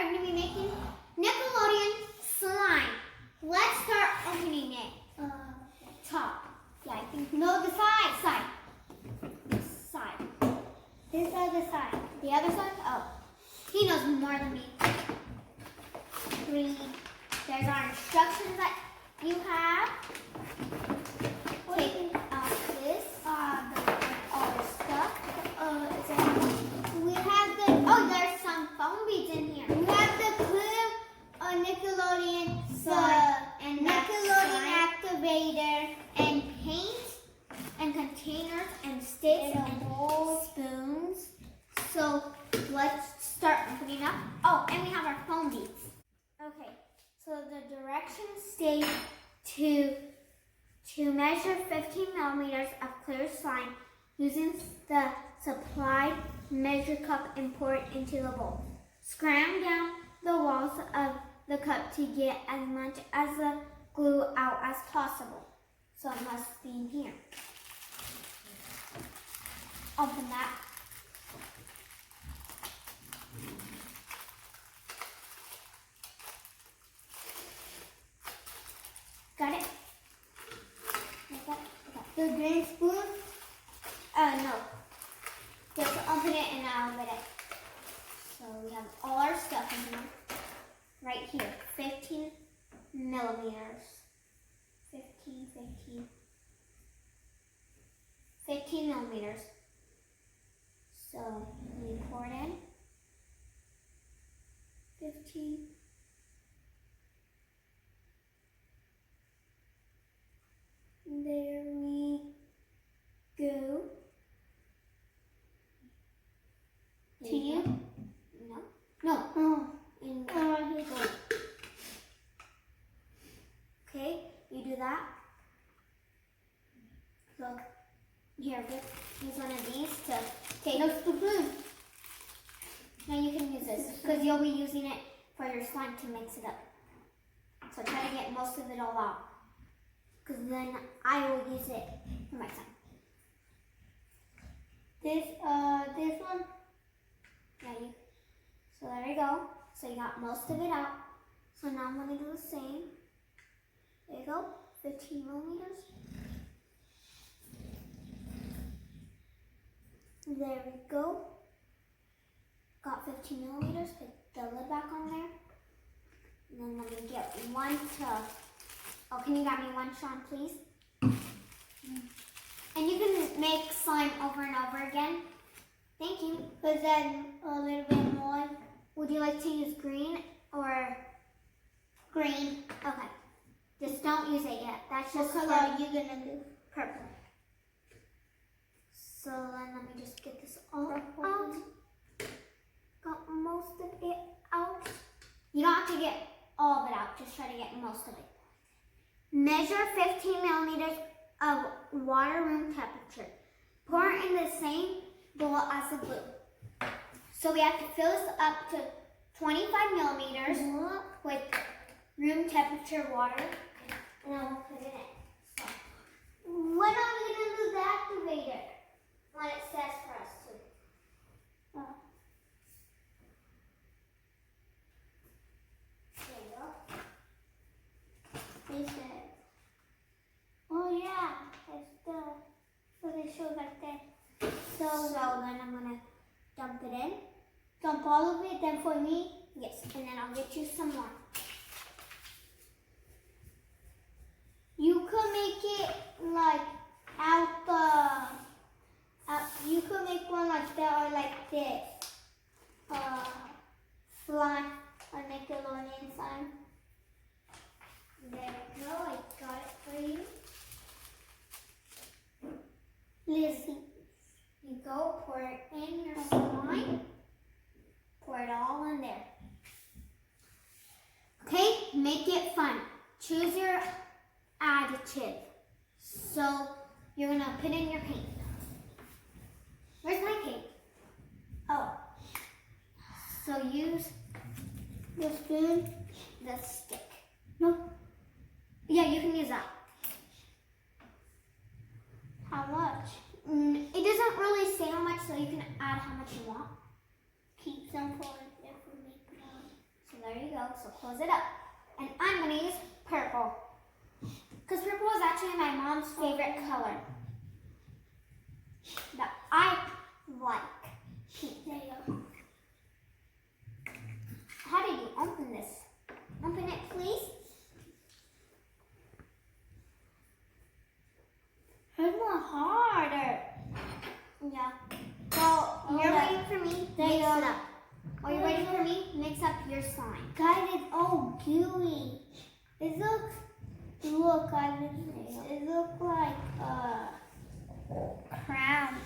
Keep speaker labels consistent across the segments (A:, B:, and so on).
A: are going to be making Nickelodeon slime. Let's start opening it. Top. Yeah, I think. No, the side. Side. This other side. The other side? Oh. He knows more than me. There's our instructions that you have. Take off this. All the stuff. We have the. Oh, there's some foam beads in here. We have the clear Nickelodeon and Nickelodeon activator and paint and containers and sticks and spoons. So let's start opening up. Oh, and we have our foam beads. Okay, so the directions state to measure 15 millimeters of clear slime using the supplied measure cup and pour it into the bowl. Scram down the walls of the cup to get as much as the glue out as possible. So it must be in here. Open that. Got it? The green spoon? No. Just open it and I'll open it. So we have all our stuff in here. Right here. 15 millimeters. 15 millimeters. So we pour it in. 15. There we go. To you? No. And okay, you do that. So here, use one of these to take the spoon. Now you can use this because you'll be using it for your slime to mix it up. So try to get most of it all out, because then I will use it for my slime. This one. Yeah, so there you go. So you got most of it out. So now I'm going to do the same. There you go. 15 millimeters. There we go. Got 15 millimeters. Put the lid back on there. And then let me get one to... Oh, can you grab me one, Sean, please? And you can make slime over and over again. Thank you. But then a little bit more. Would you like to use green or green? Okay. Just don't use it yet. That's just what color are you gonna do? Purple. So then let me just get this all out. Got most of it out. You don't have to get all of it out. Just try to get most of it. Measure 15 millimeters of water room temperature. Pour in the same bowl as the glue. So we have to fill this up to 25 millimeters with room temperature water, and then we'll put it in. So, when are we going to do the activator? When it says for us to. There you go. They said, oh yeah, it's what they showed back there. So then I'm going to dump it in. Dump all of it, then for me? Yes, and then I'll get you some more. You could make it like you could make one like that or like this. Slime, or Nickelodeon slime. There we go, I got it for you. Listen. You go, pour it in your slime. Pour it all in there. Okay, make it fun. Choose your additive. So you're gonna put in your paint. Where's my paint? Oh. So use the spoon, the stick. No. Yeah, you can use that. How much? It doesn't really say how much, so you can add how much you want. Keep some for if we make more. So there you go. So close it up. And I'm going to use purple. Because purple is actually my mom's favorite color. That I like. Pink. There you go. How did you open this? Open it, please.
B: It's more harder.
A: Yeah. Well, you're waiting for me. Mix it up. While you're waiting for me, mix up your slime.
B: Guys, it's all gooey. It looks, look guys, it looks like a crown.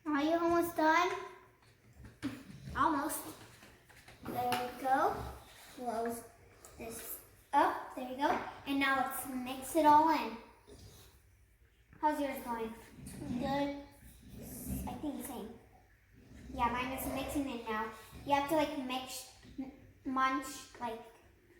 B: Are you almost done?
A: Almost. There you go. Close this up. There you go. And now let's mix it all in. How's yours going?
B: Good.
A: I think the same. Yeah, mine is mixing in now. You have to like munch, like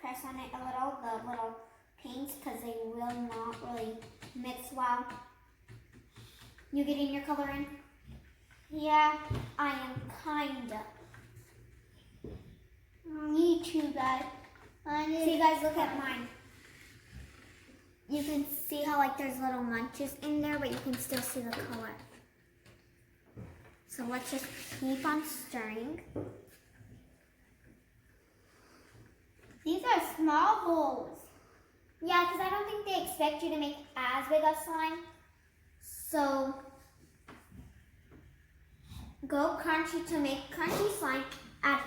A: press on it a little, the little paints, because they will not really mix well. You getting your color in?
B: Yeah,
A: I am kinda.
B: me too, guys.
A: So you guys look at mine. You can see how like there's little munches in there, but you can still see the color. So let's just keep on stirring.
B: These are small bowls.
A: Yeah, because I don't think they expect you to make as big a slime. So go crunchy to make crunchy slime. Add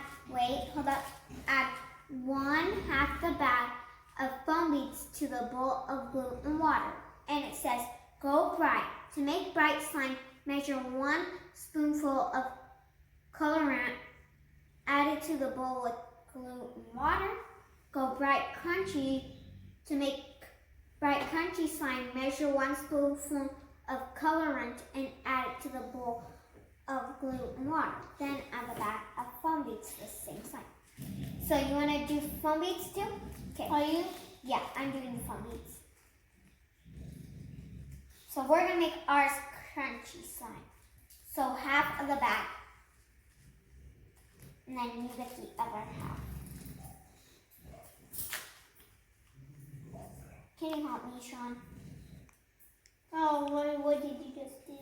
A: 1/2 the bag of foam beads to the bowl of glue and water. And it says, go bright. To make bright slime, measure 1 spoonful of colorant added to the bowl with glue and water. Go bright crunchy. To make bright crunchy slime, measure 1 spoonful of colorant and add it to the bowl of glue and water. Then add the bag of foam beads to the same slime. So you want to do foam beads too? Okay.
B: Are you?
A: Yeah, I'm doing the foam beads. So we're going to make ours crunchy slime. So 1/2 of the bag. And then you get the other 1/2. Can you help me, Sean?
B: Oh, what did you just do?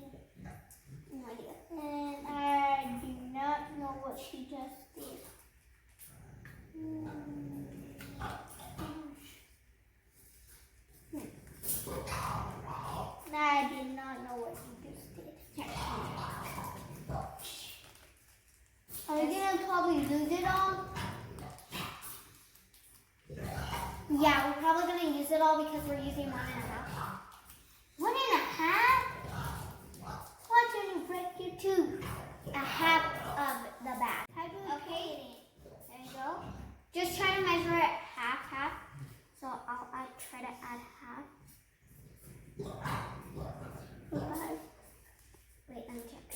A: No idea.
B: And I do not know what she just did. I did not know what you just did. Are you gonna probably lose it all?
A: Yeah, we're probably going to use it all because we're using 1 1/2.
B: 1 1/2? Why don't you break your tooth?
A: 1/2 of the bag.
B: How do you put it in?
A: There you go. Just try to measure it 1/2. So I'll try to add 1/2. Wait, let me check.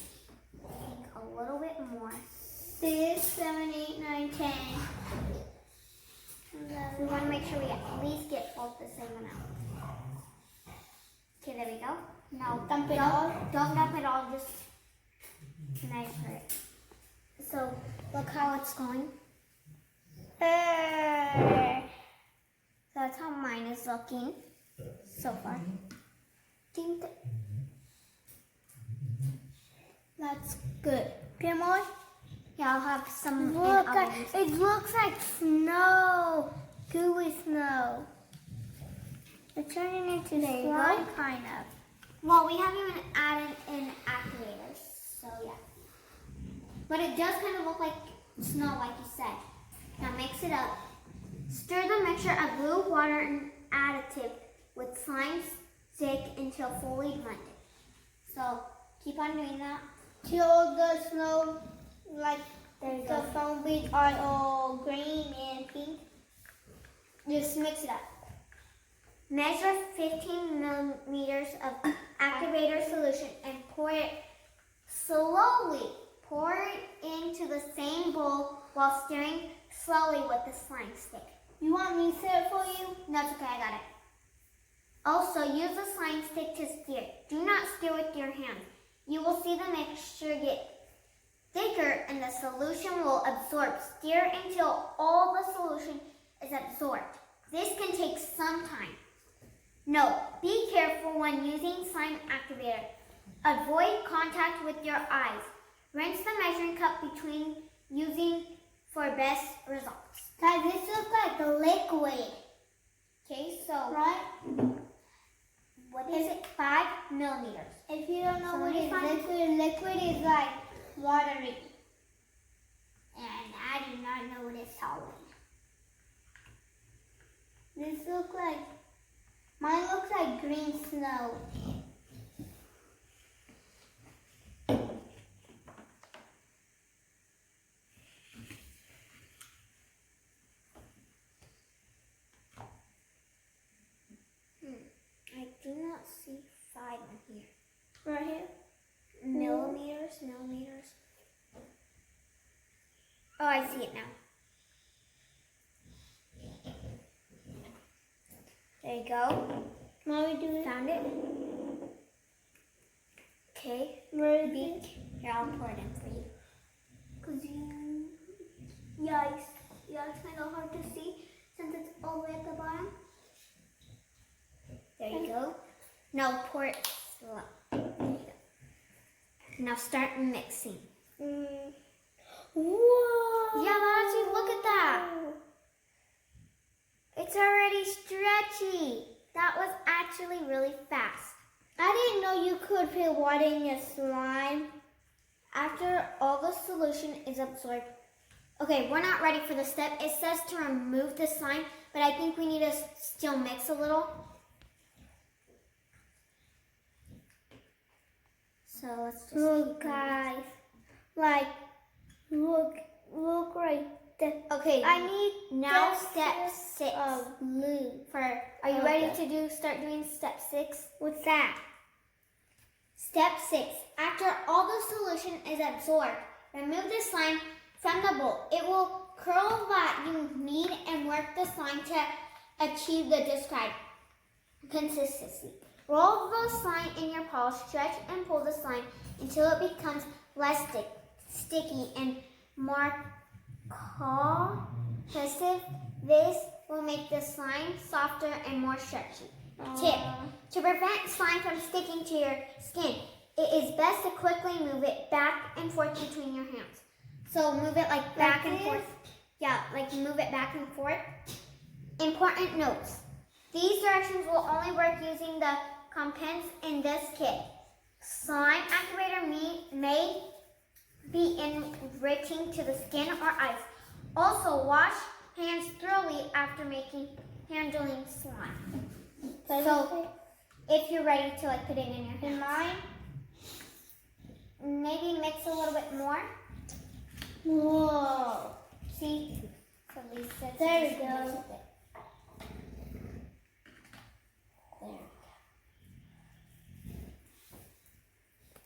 A: I think a little bit more.
B: 6, 7, 8, 9, 10.
A: We want to make sure we at least get both the same amount. Okay, there we go. Now
B: Dump it all?
A: Don't dump it all, just measure it. So look how it's going. So that's how mine is looking so far. Think that's good.
B: Okay, more?
A: Yeah, I'll have some.
B: Look, it looks like snow. Gooey snow. It's turning into slime, kind of.
A: Well, we haven't even added in activators, so yeah. But it does kind of look like snow, like you said. Now mix it up. Stir the mixture of glue, water, and additive with slime stick until fully blended. So keep on doing that.
B: Till the snow, like
A: There you
B: the
A: go.
B: foam beads are all green and pink.
A: Just mix it up. Measure 15 millimeters of activator solution and pour it slowly. Pour it into the same bowl while stirring slowly with the slime stick.
B: You want me to set it for you?
A: No, it's okay, I got it. Also, use a slime stick to stir. Do not stir with your hands. You will see the mixture get thicker and the solution will absorb. Stir until all the solution is absorbed. This can take some time. Note, be careful when using slime activator. Avoid contact with your eyes. Rinse the measuring cup between using for best results.
B: Guys, this looks like a liquid.
A: Okay, so
B: Right?
A: what is it? 5 millimeters.
B: If you don't know
A: So
B: what
A: what
B: is
A: is
B: liquid is like watery. And I do not know what it's solid. This looks like, mine looks like green snow.
A: I do not see 5 in here.
B: Right here?
A: Millimeters. Oh, I see it now. There you go.
B: Want me to do it?
A: Found it. Okay.
B: Where is
A: Beak.
B: it?
A: Here, I'll pour it in for you.
B: Yikes. Yeah, it's kind of hard to see since it's all the way at the bottom.
A: There you go. Now pour it slow. There you go. Now start mixing.
B: Whoa!
A: Yeah, but actually, look at that. It's already stretchy. That was actually really fast.
B: I didn't know you could put water in your slime.
A: After all the solution is absorbed. Okay, we're not ready for the step. It says to remove the slime, but I think we need to still mix a little. So let's just
B: Look, guys. Like, look right there.
A: Okay,
B: I need
A: now
B: just
A: step
B: a
A: 6.
B: of glue.
A: Are you ready to start doing step 6?
B: What's that?
A: Step 6. After all the solution is absorbed, remove the slime from the bowl. It will curl that you need and work the slime to achieve the described consistency. Roll the slime in your paw, stretch and pull the slime until it becomes less sticky and more cohesive. This will make the slime softer and more stretchy. Tip: to prevent slime from sticking to your skin, it is best to quickly move it back and forth between your hands. So move it like back and forth. Yeah, like move it back and forth. Important notes. These directions will only work using the components in this kit. Slime activator may be enriching to the skin or eyes. Also, wash hands thoroughly after handling slime. So, if you're ready to put it in your hands.
B: Mine?
A: Maybe mix a little bit more.
B: Whoa.
A: See? So Lisa,
B: There we
A: just
B: go.
A: mix it. There.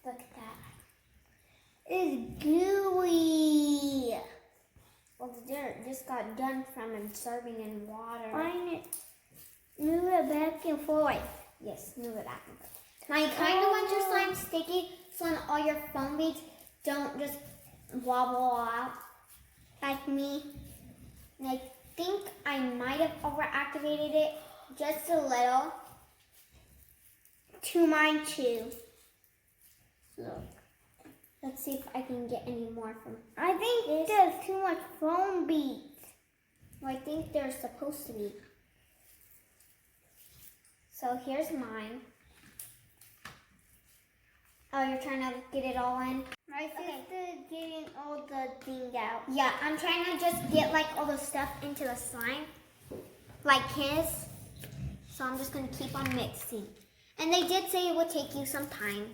A: Look at that.
B: It's gooey.
A: Well, the dirt just got done from absorbing in water.
B: Mine, move it back and forth.
A: Yes, move it back and forth. Now you kind of want your slime sticky, so on all your foam beads don't just wobble out like me. And I think I might have overactivated it just a little.
B: To mine too.
A: Look. Let's see if I can get any more from
B: I think
A: this.
B: there's too much foam beads.
A: Well, I think they're supposed to be. So here's mine. Oh, you're trying to get it all in?
B: My sister's getting all the thing out.
A: Yeah, I'm trying to just get all the stuff into the slime, like his. So I'm just going to keep on mixing. And they did say it would take you some time.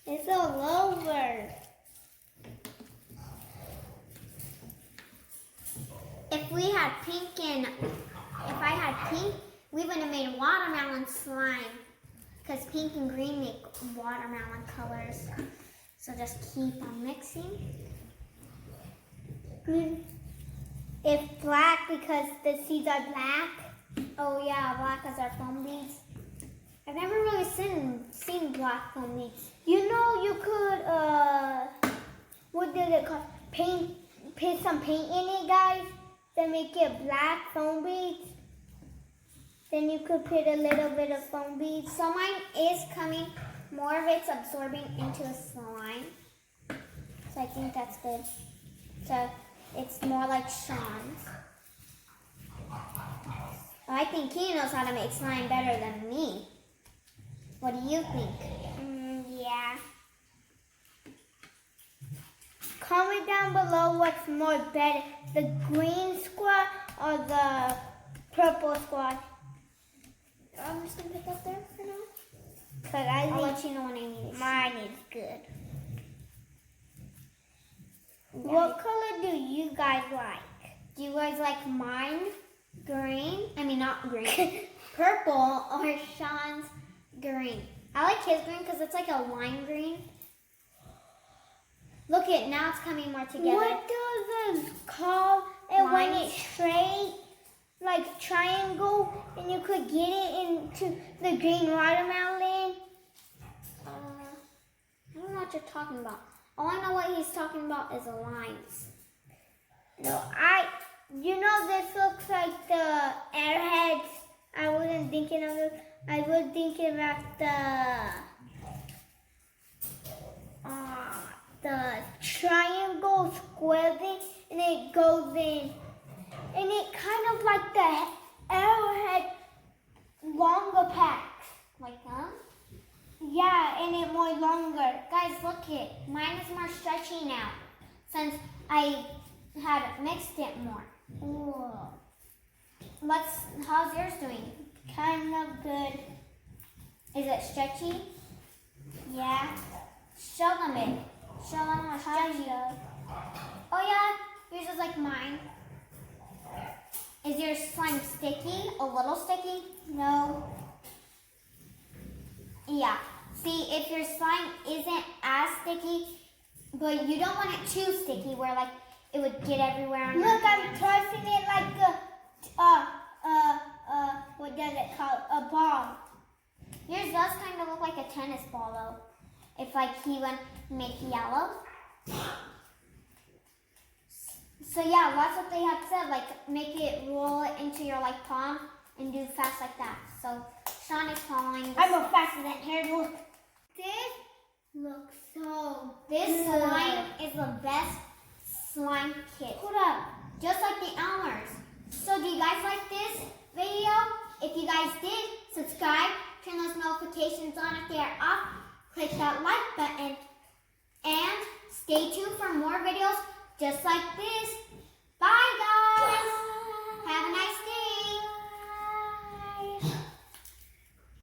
B: It's all over.
A: If we had pink and if I had pink, we would have made watermelon slime. Because pink and green make watermelon colors. So just keep on mixing.
B: Good. It's black because the seeds are black.
A: Oh yeah, black as our foam beads. I've never really seen black foam beads.
B: You know, you could what did it call? Put some paint in it, guys. Then make it black foam beads. Then you could put a little bit of foam beads.
A: So mine is coming. More of it's absorbing into a slime. So I think that's good. So it's more like Sean's. I think he knows how to make slime better than me. What do you think?
B: Yeah. Comment down below what's more better, the green squad or the purple squad.
A: I'm just gonna pick up there for now.
B: Cause
A: I'll let you know when I need it.
B: mine is good. What color do you guys like?
A: Do you guys like mine green? I mean, not green. Purple or Sean's green? I like his green because it's like a lime green. Look it, now it's coming more together.
B: What does it call it when it's straight? Like triangle, and you could get it into the green watermelon?
A: I don't know what you're talking about. All I know what he's talking about is the lines.
B: No, you know this looks like the airheads. I wasn't thinking of it. I was thinking about the triangle square thing, and it goes in. And it kind of like the arrowhead longer packs.
A: Like that?
B: Yeah, and it more longer.
A: Guys, look it. Mine is more stretchy now since I had mixed it more.
B: Ooh.
A: How's yours doing?
B: Kind of good.
A: Is it stretchy?
B: Yeah.
A: Show them it. Show them how stretchy. Oh yeah, yours is like mine. Is your slime sticky? A little sticky?
B: No.
A: Yeah. See, if your slime isn't as sticky, but you don't want it too sticky where like it would get everywhere on your
B: Look, I'm
A: hands.
B: tossing it like what does it call? A ball.
A: Yours does kind of look like a tennis ball though. If like he went make yellow. So yeah, that's what they have said. Like make it roll it into your like palm and do fast like that. So Sean is following.
B: I go faster than hair. Look. This looks so
A: This
B: good.
A: slime is the best slime kit.
B: Hold up.
A: Just like the Elmers. So do you guys like this video? If you guys did, subscribe, turn those notifications on if they are off, click that like button, and stay tuned for more videos just like this.